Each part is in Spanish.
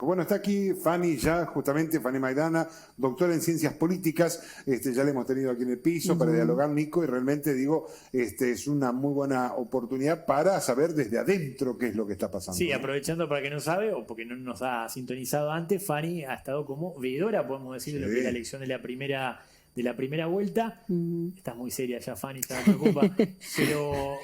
Bueno, está aquí Fanny ya, justamente, Fanny Maidana, doctora en Ciencias Políticas, ya la hemos tenido aquí en el piso para dialogar, Nico, y realmente digo, es una muy buena oportunidad para saber desde adentro qué es lo que está pasando. Sí, aprovechando para que no sabe, o porque no nos ha sintonizado antes, Fanny ha estado como veedora, podemos decir, de lo que es la elección de la primera vuelta. Estás muy seria ya, Fanny, te preocupa. Pero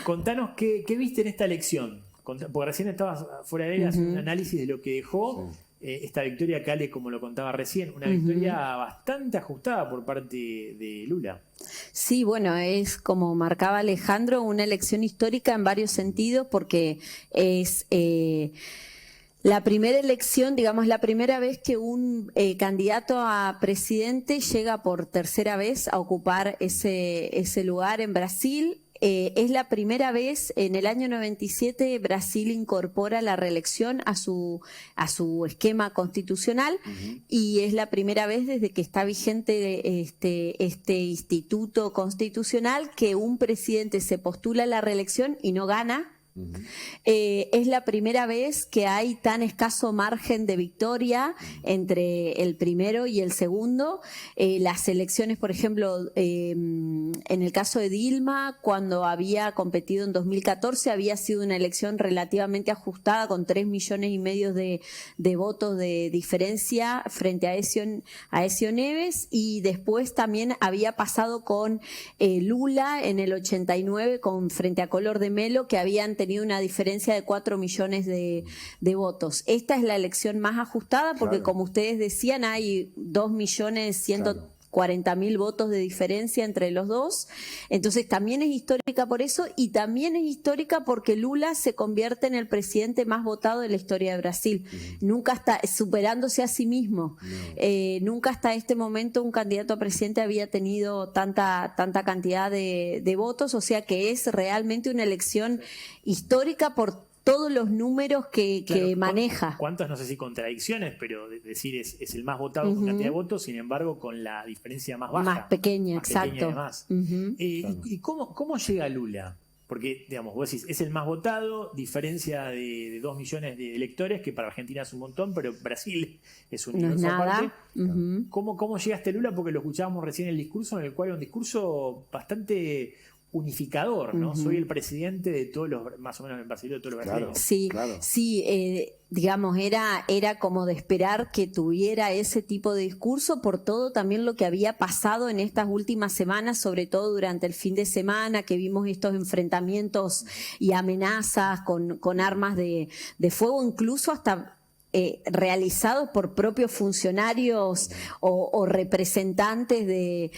contanos qué viste en esta elección. Porque recién estabas fuera de él haciendo un análisis de lo que dejó esta victoria, Cale, como lo contaba recién, una victoria bastante ajustada por parte de Lula. Sí, bueno, es como marcaba Alejandro, una elección histórica en varios sentidos, porque es la primera elección, digamos, la primera vez que un candidato a presidente llega por tercera vez a ocupar ese lugar en Brasil. Es la primera vez, en el año 97, Brasil incorpora la reelección a su esquema constitucional, y es la primera vez desde que está vigente este instituto constitucional que un presidente se postula a la reelección y no gana. Es la primera vez que hay tan escaso margen de victoria entre el primero y el segundo. Las elecciones, por ejemplo, en el caso de Dilma, cuando había competido en 2014, había sido una elección relativamente ajustada, con 3,5 millones de votos de diferencia frente a Aécio Neves, y después también había pasado con Lula en el 89 frente a Collor de Mello, que habían tenido una diferencia de 4 millones de votos. Esta es la elección más ajustada porque, como ustedes decían, hay 2.140.000 votos de diferencia entre los dos. Entonces también es histórica por eso, y también es histórica porque Lula se convierte en el presidente más votado de la historia de Brasil. Nunca está superándose a sí mismo. Nunca hasta este momento un candidato a presidente había tenido tanta cantidad de votos, o sea que es realmente una elección histórica por todos los números que maneja. ¿Cuántas, no sé si contradicciones, pero decir es el más votado con cantidad de votos, sin embargo con la diferencia más baja? Más pequeña, más exacto. Pequeña además. ¿Y cómo llega Lula? Porque, digamos, vos decís, es el más votado, diferencia de 2 millones de electores, que para Argentina es un montón, pero Brasil es un universo aparte. ¿Cómo llega este Lula? Porque lo escuchábamos recién en el discurso, en el cual era un discurso bastante unificador, ¿no? Soy el presidente de todos los, más o menos en Brasil, de todos los brasileños. Sí, digamos, era como de esperar que tuviera ese tipo de discurso por todo también lo que había pasado en estas últimas semanas, sobre todo durante el fin de semana, que vimos estos enfrentamientos y amenazas con armas de fuego, incluso hasta realizados por propios funcionarios o representantes del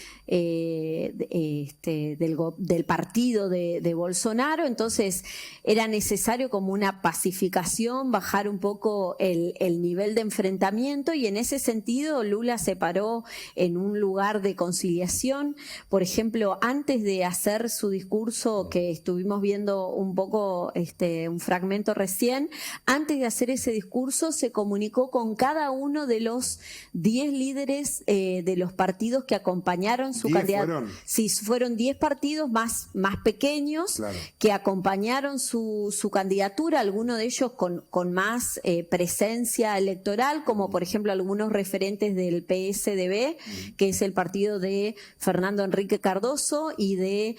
partido de Bolsonaro. Entonces era necesario como una pacificación, bajar un poco el nivel de enfrentamiento, y en ese sentido Lula se paró en un lugar de conciliación. Por ejemplo, antes de hacer su discurso, que estuvimos viendo un poco un fragmento recién, antes de hacer ese discurso se comunicó con cada uno de los 10 líderes de los partidos que acompañaron su candidato. Sí, fueron 10 partidos más pequeños que acompañaron su candidatura, algunos de ellos con más presencia electoral, como por ejemplo algunos referentes del PSDB, que es el partido de Fernando Henrique Cardoso, y de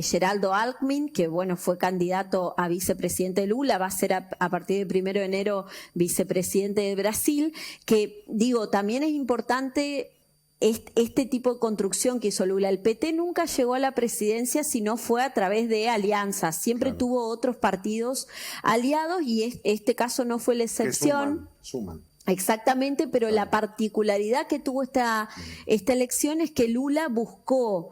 Geraldo Alckmin, que bueno, fue candidato a vicepresidente de Lula, va a ser a partir del 1 de enero vicepresidente de Brasil, que digo, también es importante este tipo de construcción que hizo Lula. El PT nunca llegó a la presidencia si no fue a través de alianzas, siempre tuvo otros partidos aliados, y este caso no fue la excepción. Suman. Exactamente, pero la particularidad que tuvo esta elección es que Lula buscó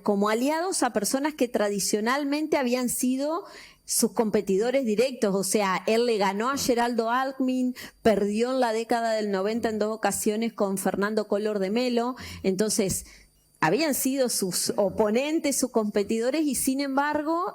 como aliados a personas que tradicionalmente habían sido sus competidores directos. O sea, él le ganó a Geraldo Alckmin, perdió en la década del 90 en 2 ocasiones con Fernando Collor de Mello. Entonces habían sido sus oponentes, sus competidores, y sin embargo,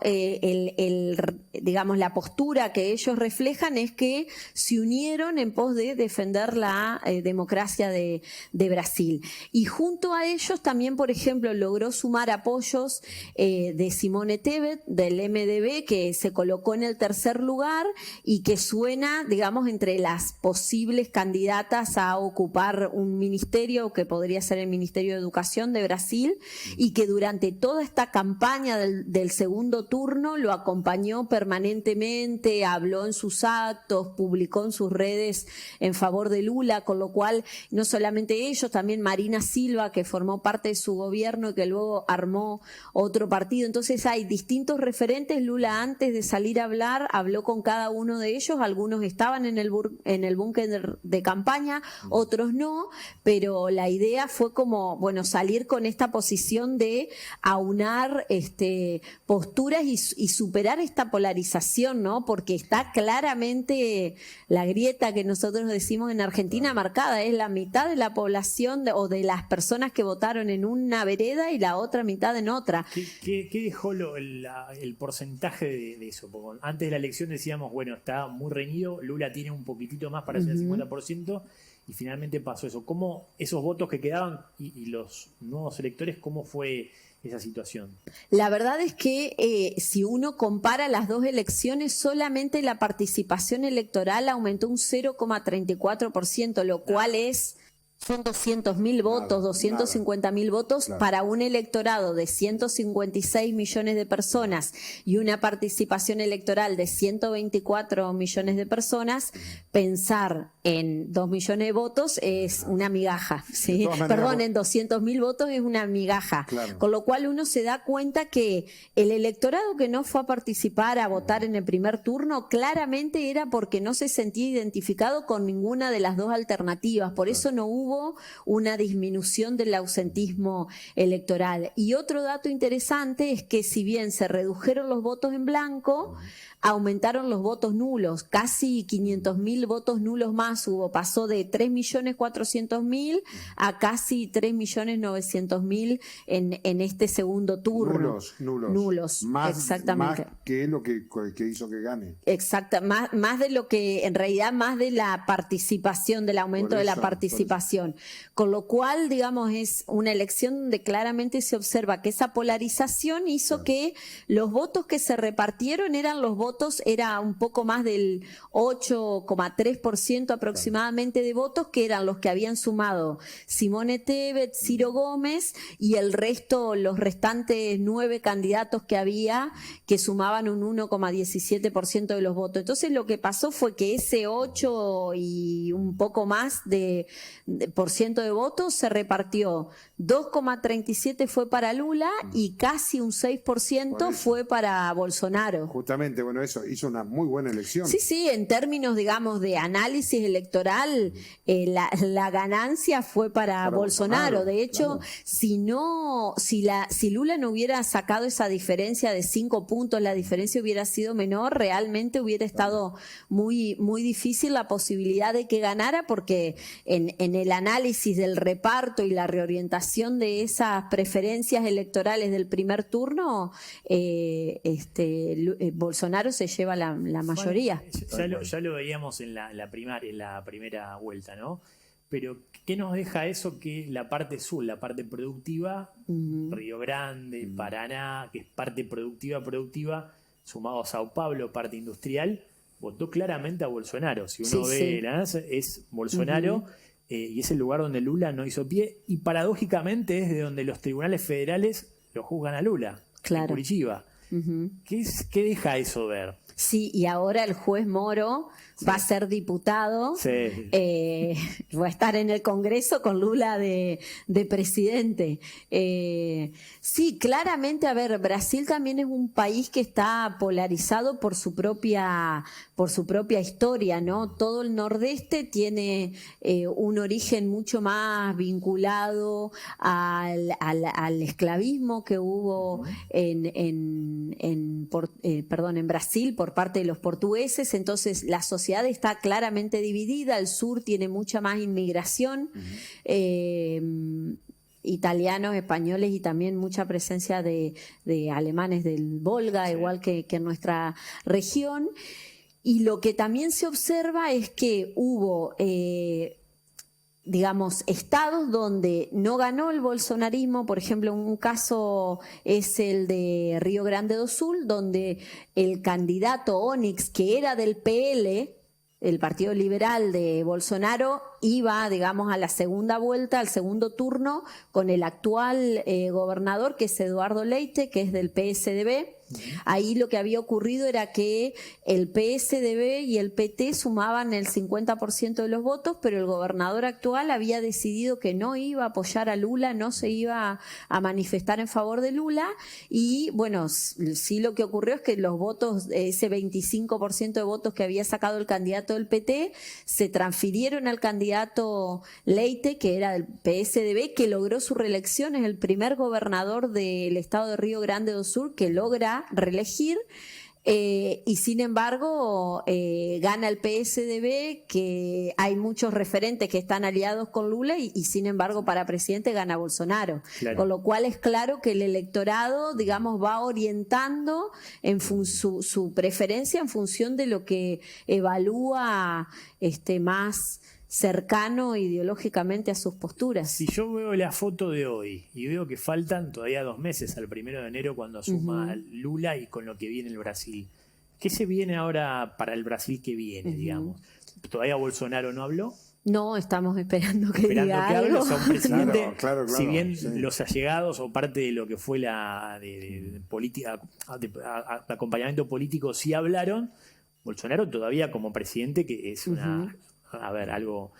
digamos, la postura que ellos reflejan es que se unieron en pos de defender la democracia de Brasil. Y junto a ellos también, por ejemplo, logró sumar apoyos de Simone Tebet, del MDB, que se colocó en el tercer lugar y que suena, digamos, entre las posibles candidatas a ocupar un ministerio que podría ser el Ministerio de Educación de Brasil, y que durante toda esta campaña del segundo turno lo acompañó permanentemente, habló en sus actos, publicó en sus redes en favor de Lula, con lo cual no solamente ellos, también Marina Silva, que formó parte de su gobierno y que luego armó otro partido. Entonces hay distintos referentes. Lula, antes de salir a hablar, habló con cada uno de ellos. Algunos estaban en el búnker de campaña, otros no, pero la idea fue como, bueno, salir con esta posición de aunar posturas y superar esta polarización, ¿no? Porque está claramente la grieta que nosotros decimos en Argentina marcada. Es la mitad de la población o de las personas que votaron en una vereda y la otra mitad en otra. ¿Qué dejó el porcentaje de eso? Porque antes de la elección decíamos, bueno, está muy reñido, Lula tiene un poquitito más para hacer el 50%, y finalmente pasó eso. ¿Cómo esos votos que quedaban y los nuevos electores, cómo fue esa situación? La verdad es que si uno compara las dos elecciones, solamente la participación electoral aumentó un 0,34%, lo cual son 200.000 votos, 250.000 votos para un electorado de 156 millones de personas y una participación electoral de 124 millones de personas. Pensar en 2 millones de votos es una migaja, ¿sí? Perdón, en 200.000 votos es una migaja. Claro. Con lo cual uno se da cuenta que el electorado que no fue a participar, a votar en el primer turno, claramente era porque no se sentía identificado con ninguna de las dos alternativas. Por eso no hubo una disminución del ausentismo electoral. Y otro dato interesante es que si bien se redujeron los votos en blanco, aumentaron los votos nulos, casi 500.000 votos nulos más hubo, pasó de 3.400.000 a casi 3.900.000 en este segundo turno. Nulos. Más, exactamente. Más que lo que hizo que gane. Exacto, más de lo que, en realidad, más de la participación, del aumento de la participación. Con lo cual, digamos, es una elección donde claramente se observa que esa polarización hizo que los votos que se repartieron era un poco más del 8,3% aproximadamente de votos, que eran los que habían sumado Simone Tebet, Ciro Gómez, y el resto, los restantes 9 candidatos que había, que sumaban un 1,17% de los votos. Entonces lo que pasó fue que ese 8 y un poco más por ciento de votos se repartió. 2,37 fue para Lula y casi un 6% fue para Bolsonaro. Justamente, bueno, eso hizo una muy buena elección. Sí, en términos, digamos, de análisis electoral, la ganancia fue para Bolsonaro. De hecho, claro, si Lula no hubiera sacado esa diferencia de 5 puntos, la diferencia hubiera sido menor, realmente hubiera estado muy, muy difícil la posibilidad de que ganara, porque en el análisis del reparto y la reorientación de esas preferencias electorales del primer turno, Bolsonaro se lleva la mayoría. Ya lo veíamos en la primera vuelta, ¿no? Pero ¿qué nos deja eso? Que la parte sur, la parte productiva, Río Grande, Paraná, que es parte productiva, sumado a Sao Paulo, parte industrial, votó claramente a Bolsonaro. Si uno ve la NASA, es Bolsonaro, y es el lugar donde Lula no hizo pie, y paradójicamente es de donde los tribunales federales lo juzgan a Lula, en Curitiba. ¿Qué deja eso ver? Sí, y ahora el juez Moro va a ser diputado, va a estar en el Congreso con Lula de presidente. Sí, claramente, a ver, Brasil también es un país que está polarizado por su propia historia, ¿no? Todo el nordeste tiene un origen mucho más vinculado al esclavismo que hubo en Brasil por parte de los portugueses. Entonces la sociedad está claramente dividida. El sur tiene mucha más inmigración. italianos, españoles y también mucha presencia de alemanes del Volga, Sí. igual que en nuestra región. Y lo que también se observa es que hubo, digamos, estados donde no ganó el bolsonarismo. Por ejemplo, un caso es el de Río Grande do Sul, donde el candidato Onyx, que era del PL, el Partido Liberal de Bolsonaro, iba, digamos, a la segunda vuelta, al segundo turno, con el actual gobernador, que es Eduardo Leite, que es del PSDB. Ahí lo que había ocurrido era que el PSDB y el PT sumaban el 50% de los votos, pero el gobernador actual había decidido que no iba a apoyar a Lula, no se iba a manifestar en favor de Lula, y bueno, sí, lo que ocurrió es que los votos, ese 25% de votos que había sacado el candidato del PT, se transfirieron al candidato Leite, que era del PSDB, que logró su reelección. Es el primer gobernador del estado de Río Grande do Sul que logra reelegir, y sin embargo gana el PSDB, que hay muchos referentes que están aliados con Lula, y sin embargo para presidente gana Bolsonaro. Claro. Con lo cual es claro que el electorado, digamos, va orientando su preferencia en función de lo que evalúa más cercano ideológicamente a sus posturas. Si yo veo la foto de hoy y veo que faltan todavía 2 meses al 1 de enero cuando asuma Lula y con lo que viene el Brasil, ¿qué se viene ahora para el Brasil que viene, digamos? ¿Todavía Bolsonaro no habló? No, estamos esperando que diga Que hable, algo. o sea, un presidente, Claro, si bien sí. los allegados o parte de lo que fue la de política, de acompañamiento político sí hablaron, Bolsonaro todavía como presidente, que es una, a ver, algo,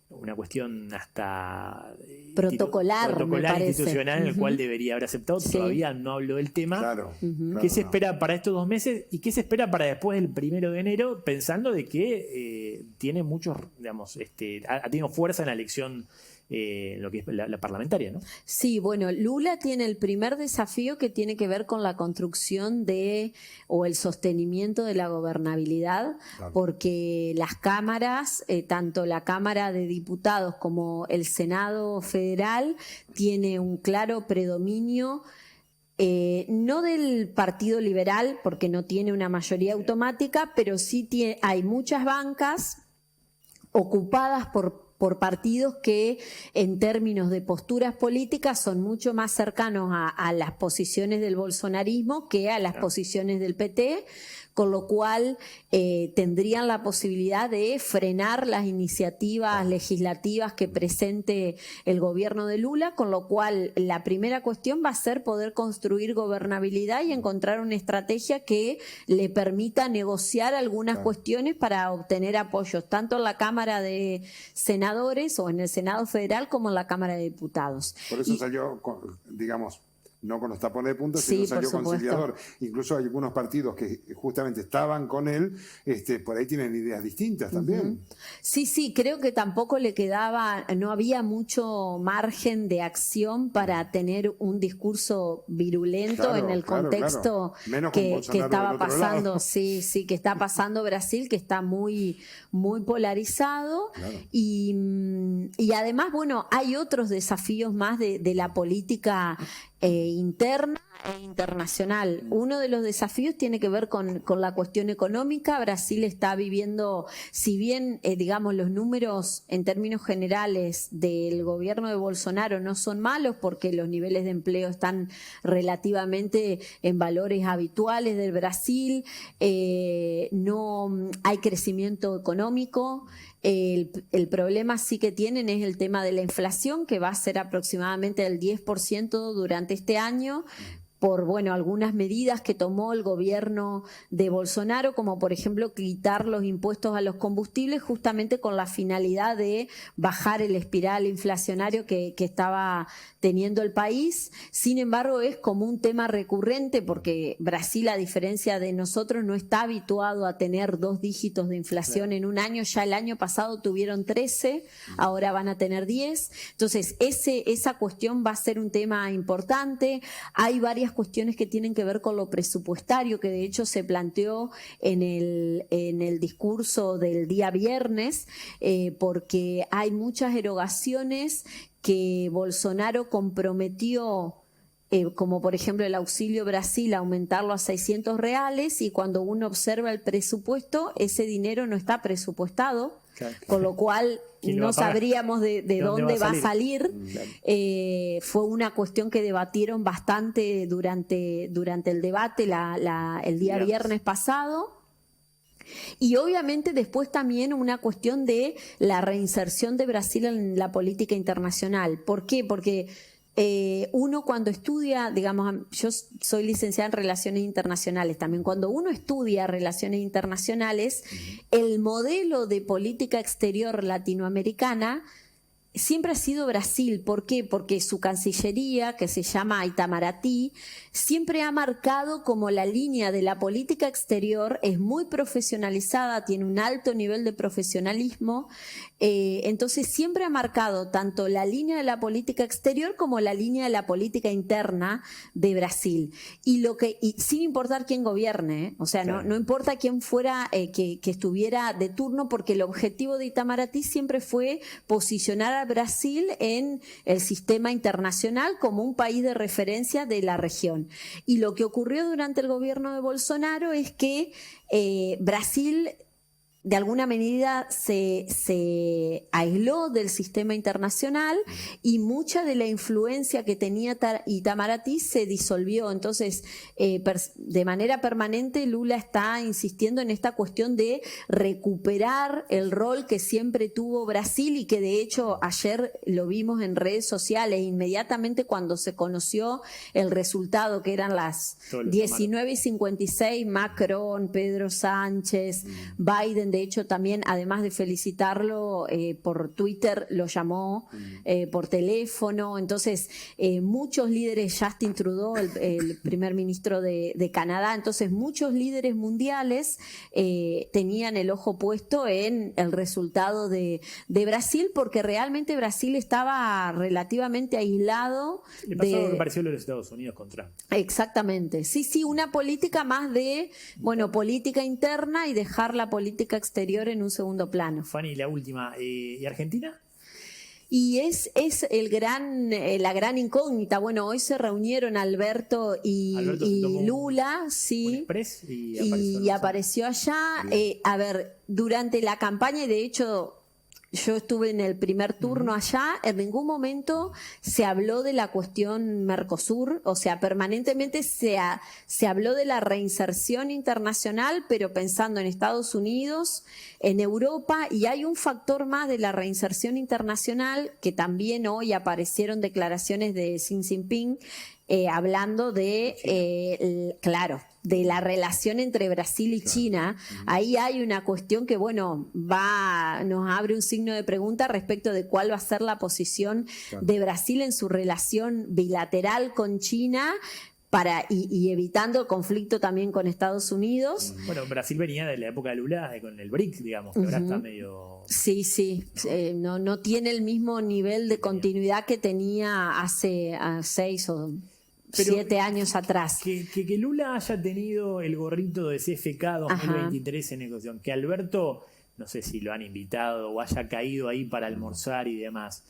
una cuestión hasta protocolar, me parece. institucional, en el cual debería haber aceptado, Sí. todavía no habló del tema. Claro. ¿Qué se espera para estos 2 meses y qué se espera para después del 1 de enero, pensando de que tiene muchos, digamos, ha tenido fuerza en la elección, lo que es la parlamentaria, ¿no? Sí, bueno, Lula tiene el primer desafío, que tiene que ver con la construcción o el sostenimiento de la gobernabilidad, Claro. porque las cámaras, tanto la Cámara de Diputados como el Senado Federal, tiene un claro predominio, no del Partido Liberal, porque no tiene una mayoría automática, pero sí hay muchas bancas ocupadas por partidos que en términos de posturas políticas son mucho más cercanos a las posiciones del bolsonarismo que a las posiciones del PT, con lo cual tendrían la posibilidad de frenar las iniciativas legislativas que presente el gobierno de Lula, con lo cual la primera cuestión va a ser poder construir gobernabilidad y encontrar una estrategia que le permita negociar algunas cuestiones para obtener apoyos, tanto en la Cámara de Senadores o en el Senado Federal como en la Cámara de Diputados. Por eso salió, digamos, no con los tapones de punta, Sí, sino salió por supuesto. conciliador. Incluso hay algunos partidos que justamente estaban con él, por ahí tienen ideas distintas también. Sí, creo que tampoco le quedaba, no había mucho margen de acción para tener un discurso virulento Claro, en el claro, contexto menos con que Bolsonaro estaba del otro pasando, lado. sí, que está pasando Brasil, que está muy polarizado. Claro. Y además, bueno, hay otros desafíos más de la política interna e internacional. Uno de los desafíos tiene que ver con la cuestión económica. Brasil está viviendo, si bien digamos los números en términos generales del gobierno de Bolsonaro no son malos, porque los niveles de empleo están relativamente en valores habituales del Brasil, no hay crecimiento económico. El problema sí que tienen es el tema de la inflación, que va a ser aproximadamente del 10% durante este año, por algunas medidas que tomó el gobierno de Bolsonaro, como por ejemplo quitar los impuestos a los combustibles, justamente con la finalidad de bajar el espiral inflacionario que estaba teniendo el país. Sin embargo, es como un tema recurrente, porque Brasil, a diferencia de nosotros, no está habituado a tener 2 dígitos de inflación en un año. Ya el año pasado tuvieron 13, ahora van a tener 10. Entonces, esa cuestión va a ser un tema importante. Hay varias cuestiones que tienen que ver con lo presupuestario, que de hecho se planteó en el discurso del día viernes, porque hay muchas erogaciones que Bolsonaro comprometió, como por ejemplo el Auxilio Brasil, aumentarlo a R$600, y cuando uno observa el presupuesto, ese dinero no está presupuestado, claro, con lo cual no sabríamos de dónde va a salir. Claro. Fue una cuestión que debatieron bastante durante el debate el día viernes pasado. Y obviamente después también una cuestión de la reinserción de Brasil en la política internacional. ¿Por qué? Porque uno cuando estudia, digamos, yo soy licenciada en Relaciones Internacionales también, cuando uno estudia Relaciones Internacionales, el modelo de política exterior latinoamericana siempre ha sido Brasil. ¿Por qué? Porque su cancillería, que se llama Itamaraty, siempre ha marcado como la línea de la política exterior, es muy profesionalizada, tiene un alto nivel de profesionalismo, entonces siempre ha marcado tanto la línea de la política exterior como la línea de la política interna de Brasil. Y sin importar quién gobierne, o sea, claro, no importa quién fuera que estuviera de turno, porque el objetivo de Itamaraty siempre fue posicionar a Brasil en el sistema internacional como un país de referencia de la región. Y lo que ocurrió durante el gobierno de Bolsonaro es que Brasil de alguna medida se aisló del sistema internacional y mucha de la influencia que tenía Itamaraty se disolvió. Entonces, de manera permanente, Lula está insistiendo en esta cuestión de recuperar el rol que siempre tuvo Brasil, y que de hecho ayer lo vimos en redes sociales, inmediatamente cuando se conoció el resultado, que eran las 19:56, Macron, Pedro Sánchez, Biden. De hecho, también, además de felicitarlo por Twitter, lo llamó por teléfono. Entonces, muchos líderes, Justin Trudeau, el primer ministro de Canadá, entonces muchos líderes mundiales tenían el ojo puesto en el resultado de Brasil, porque realmente Brasil estaba relativamente aislado. Le pasó lo que pareció lo de los Estados Unidos con Trump. Exactamente. Sí, una política más de, política interna, y dejar la política exterior en un segundo plano. Fanny, la última. ¿Y Argentina? Y es la gran incógnita. Bueno, hoy se reunieron Alberto y Lula, sí, y apareció allá. A ver, durante la campaña, y de hecho yo estuve en el primer turno allá, en ningún momento se habló de la cuestión Mercosur, o sea, permanentemente se habló de la reinserción internacional, pero pensando en Estados Unidos, en Europa, y hay un factor más de la reinserción internacional, que también hoy aparecieron declaraciones de Xi Jinping, hablando de, de la relación entre Brasil y China. Ahí hay una cuestión que, nos abre un signo de pregunta respecto de cuál va a ser la posición de Brasil en su relación bilateral con China, y evitando el conflicto también con Estados Unidos. Bueno, Brasil venía de la época de Lula con el BRICS, digamos, que ahora está medio... Sí. No tiene el mismo nivel de continuidad que tenía hace 6 o 7 años atrás. Que Lula haya tenido el gorrito de CFK 2023 en negociación, que Alberto, no sé si lo han invitado o haya caído ahí para almorzar y demás.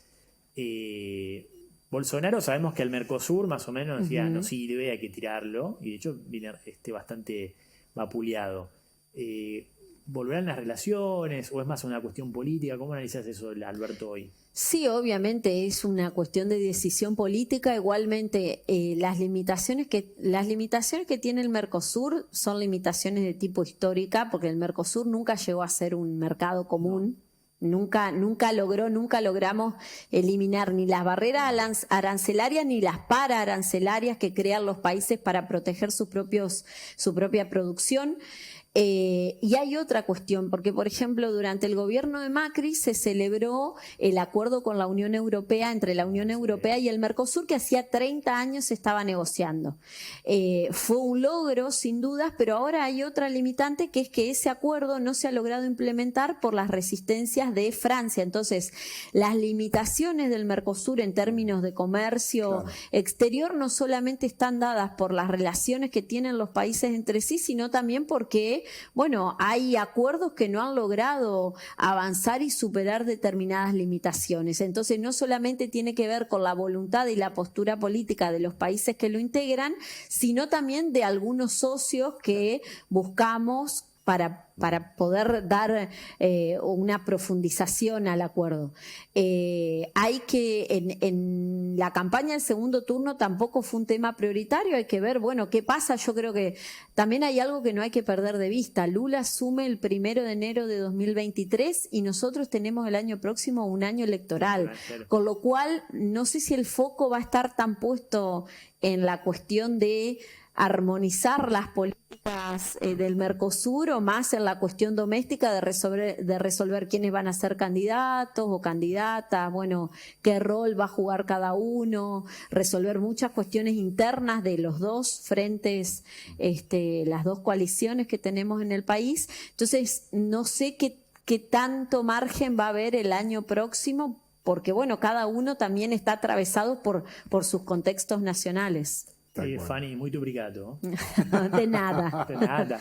Bolsonaro, sabemos que el Mercosur más o menos decía no sirve, hay que tirarlo, y de hecho viene bastante vapuleado. ¿Volverán las relaciones o es más una cuestión política? ¿Cómo analizas eso, Alberto, hoy? Sí, obviamente es una cuestión de decisión política. Igualmente, las limitaciones que tiene el Mercosur son limitaciones de tipo histórica, porque el Mercosur nunca llegó a ser un mercado común. Nunca logramos eliminar ni las barreras arancelarias ni las pararancelarias que crean los países para proteger su propia producción. Y hay otra cuestión, porque por ejemplo durante el gobierno de Macri se celebró el acuerdo con la Unión Europea, entre la Unión Europea y el Mercosur, que hacía 30 años se estaba negociando. Fue un logro sin dudas, pero ahora hay otra limitante, que es que ese acuerdo no se ha logrado implementar por las resistencias de Francia. Entonces, las limitaciones del Mercosur en términos de comercio exterior no solamente están dadas por las relaciones que tienen los países entre sí, sino también porque que, bueno, hay acuerdos que no han logrado avanzar y superar determinadas limitaciones. Entonces, no solamente tiene que ver con la voluntad y la postura política de los países que lo integran, sino también de algunos socios que buscamos para poder dar una profundización al acuerdo. Hay que, en la campaña del segundo turno tampoco fue un tema prioritario, hay que ver, bueno, qué pasa. Yo creo que también hay algo que no hay que perder de vista. Lula asume el 1 de enero de 2023 y nosotros tenemos el año próximo un año electoral, con lo cual no sé si el foco va a estar tan puesto en la cuestión de armonizar las políticas del Mercosur o más en la cuestión doméstica de resolver quiénes van a ser candidatos o candidatas, bueno, qué rol va a jugar cada uno, resolver muchas cuestiones internas de los dos frentes, las dos coaliciones que tenemos en el país. Entonces, no sé qué tanto margen va a haber el año próximo, porque bueno, cada uno también está atravesado por sus contextos nacionales. Fanny, muy obrigado. De nada. De nada.